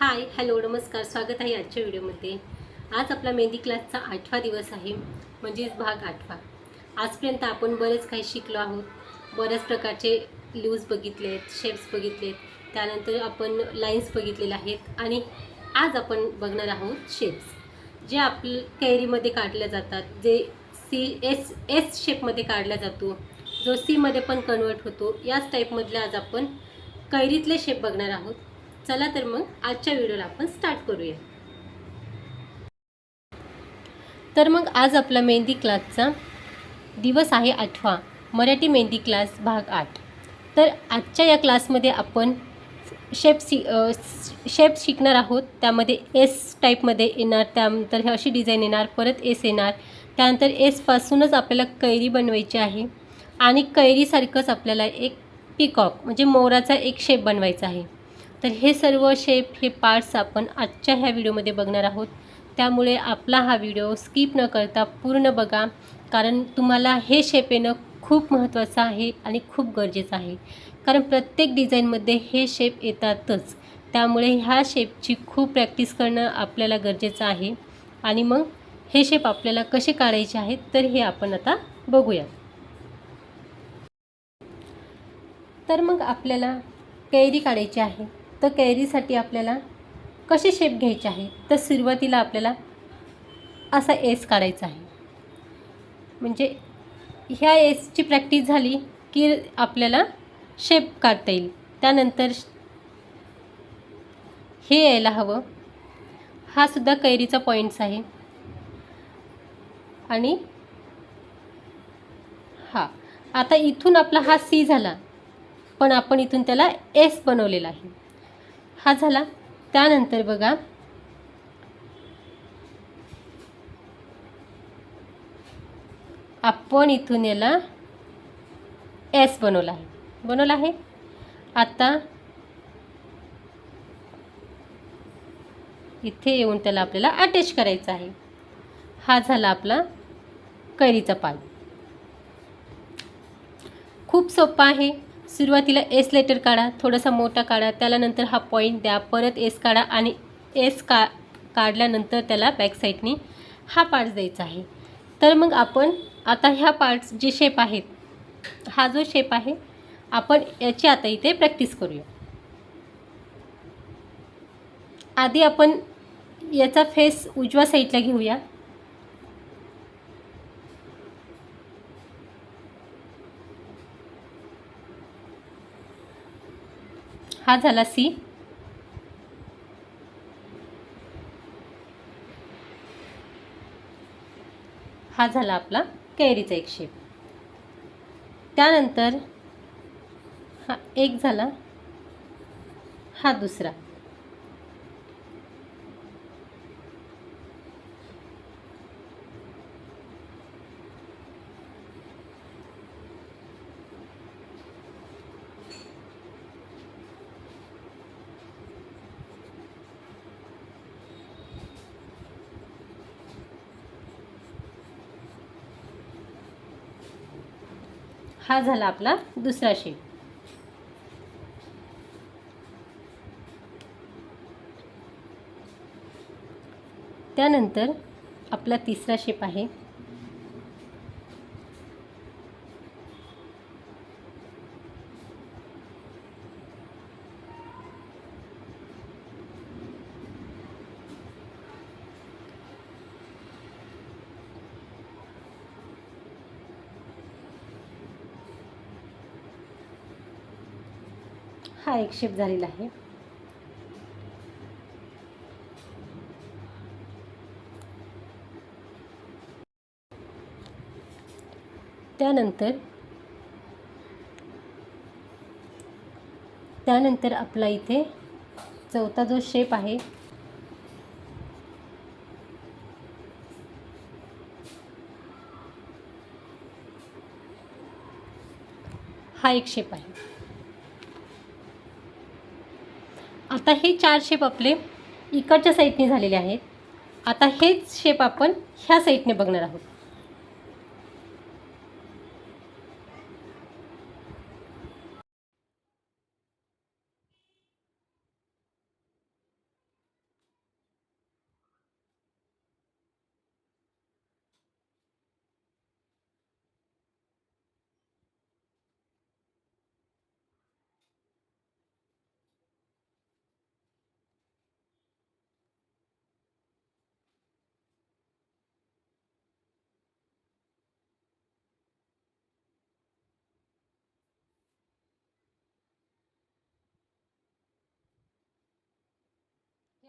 Hi hello नमस्कार, स्वागत आहे आजच्या व्हिडिओमध्ये. आज आपला मेहंदी क्लासचा 8वा दिवस आहे, म्हणजेच भाग 8वा. आजपर्यंत आपण बरेच काही शिकलो आहोत. बऱ्याच प्रकारचे लूज बघितलेत, शेप्स बघितलेत, त्यानंतर आपण लाईन्स बघितलेल्या आहेत आणि आज आपण बघणार आहोत शेप्स जे आपल्या कैरीमध्ये काढल्या जातात, जे एस शेपमध्ये काढला जातो, जो सीमध्ये पण कन्वर्ट होतो. याच टाईपमधले आज आपण कैरीतले शेप बघणार आहोत. चला तर मग आजच्या व्हिडिओला आपण स्टार्ट करूया. तर मग आज आपला मेहंदी क्लासचा दिवस आहे 8वा, मराठी मेहंदी क्लास भाग 8. तर आजच्या या क्लासमध्ये आपण शेप शिकणार आहोत. त्यामध्ये एस टाईपमध्ये येणार, त्यानंतर हे अशी डिझाईन येणार, परत एस येणार, त्यानंतर एसपासूनच आपल्याला कैरी बनवायची आहे आणि कैरीसारखंच आपल्याला एक पिकॉक म्हणजे मोराचा एक शेप बनवायचा आहे. तर हे सर्व शेप, हे पार्ट्स आपण आजच्या ह्या व्हिडिओमध्ये बघणार आहोत. त्यामुळे आपला हा व्हिडिओ स्किप न करता पूर्ण बघा, कारण तुम्हाला हे शेप येणं खूप महत्त्वाचं आहे आणि खूप गरजेचं आहे. कारण प्रत्येक डिझाईनमध्ये हे शेप येतातच, त्यामुळे ह्या शेपची खूप प्रॅक्टिस करणं आपल्याला गरजेचं आहे. आणि मग हे शेप आपल्याला कसे काढायचे आहेत तर हे आपण आता बघूया. तर मग आपल्याला कैरी काढायची आहे. तर कैरीसाठी आपल्याला कसे शेप घ्यायचे आहे, तर सुरुवातीला आपल्याला असा एस काढायचा आहे. म्हणजे ह्या एसची प्रॅक्टिस झाली की आपल्याला शेप काढता येईल. त्यानंतर हे यायला हवं. हा सुद्धा कैरीचा पॉईंट्स आहे. आणि हा आता इथून आपला हा सी झाला, पण आपण इथून त्याला एस बनवलेला आहे. हा झाला. त्यानंतर बघा आपण इथून याला एस बनवला आहे. आता इथे येऊन त्याला आपल्याला अटॅच करायचं आहे. हा झाला आपला कैरीचा पार्ट. खूप सोपा आहे. सुरुवातीला एस लेटर काढा, थोडासा मोठा काढा, त्यानंतर हा पॉईंट द्या, परत एस काढा आणि एस काढल्यानंतर त्याला बॅक साईडनी हा पार्ट्स द्यायचा आहे. तर मग आपण आता ह्या पार्ट्स जे शेप आहेत, हा जो शेप आहे, आपण याची आता इथे प्रॅक्टिस करूया. आधी आपण याचा फेस उजव्या साईडला घेऊया. हा झाला सी. हा झाला आपला कैरीचा एक शेप. त्यानंतर हा एक झाला, हा दुसरा. हा झाला आपला दुसरा शेप. त्यानंतर आपला तिसरा शेप आहे. हा एक शेप झालेला आहे. त्यानंतर आपला इथे चौथा जो शेप आहे, हा एक शेप आहे. आता हे 4 शेप आपले इकडच्या साईडने झालेले आहेत. आता हेच शेप आपण ह्या साईडने बघणार आहोत.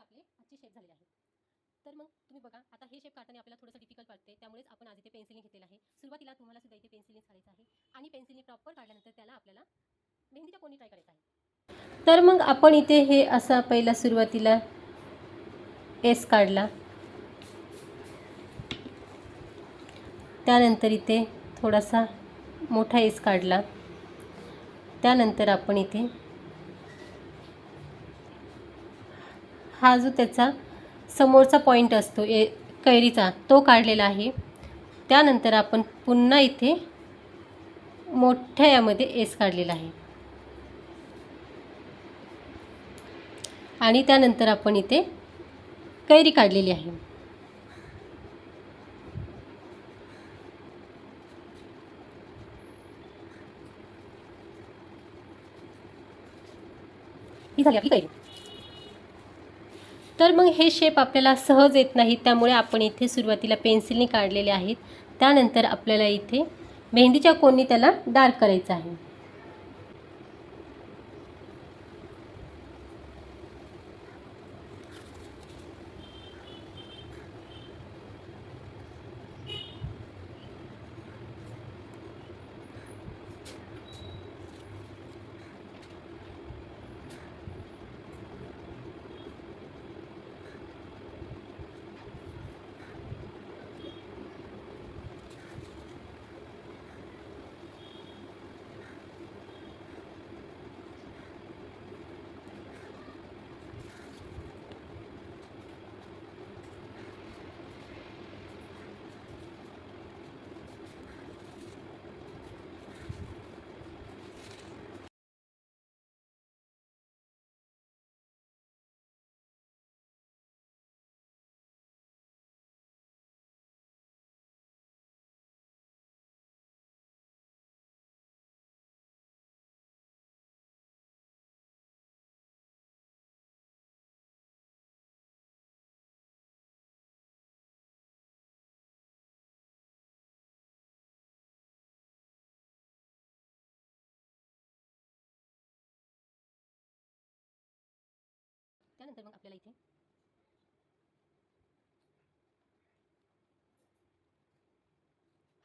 आपले आजचे शेप झालेले आहेत. तर मग तुम्ही बघा, आता हे शेप काढताना आपल्याला थोडंसं डिफिकल्ट वाटते, त्यामुळेच आपण आज इथे पेन्सिलने घेतलेलं आहे. सुरुवातीला तुम्हाला सुद्धा इथे पेन्सिलने काढायचं आहे आणि पेन्सिलने प्रॉपर काढल्यानंतर त्याला आपल्याला मेहंदीच्या कोणी ट्राय करायचा आहे. तर मग आपण इथे हे असा पहिला सुरुवातीला एस काढला, त्यानंतर इथे थोडासा मोठा एस काढला, त्यानंतर आपण इथे हा जो त्याचा समोरचा पॉईंट असतो कैरीचा तो काढलेला आहे. त्यानंतर आपण पुन्हा इथे मोठ्या यामध्ये एस काढलेला आहे आणि त्यानंतर आपण इथे कैरी काढलेली आहे. ही झाली आपली कैरी. तर मग हे शेप आपल्याला सहज येत नाही, त्यामुळे आपण इथे सुरुवातीला पेन्सिलने काढलेले आहेत. त्यानंतर आपल्याला इथे मेहंदीच्या कोणी त्याला डार्क करायचं आहे. त्यानंतर मग आपल्याला इथे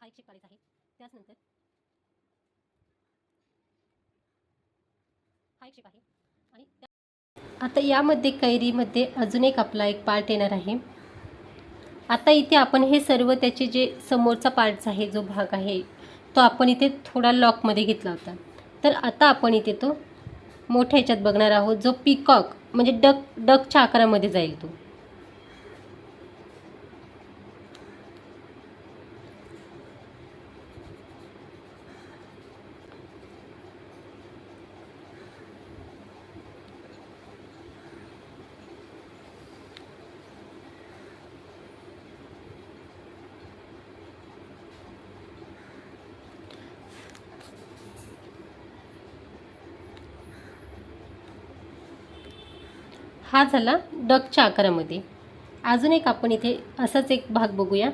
हा एक शेप काढायचा आहे. त्यानंतर हा एक शेप आहे आणि आता यामध्ये कैरीमध्ये अजून एक आपला एक पार्ट येणार आहे. आता इथे आपण हे सर्व त्याचे जे समोरचा पार्ट आहे, जो भाग आहे तो आपण इथे थोडा लॉकमध्ये घेतला होता. तर आता आपण इथे तो मोठ्या ह्याच्यात बघणार आहोत, जो पीकॉक म्हणजे डकच्या आकारामध्ये जाईल तो. हा झाला डकच्या आकारामध्ये. अजून एक आपण इथे असाच एक भाग बघूया.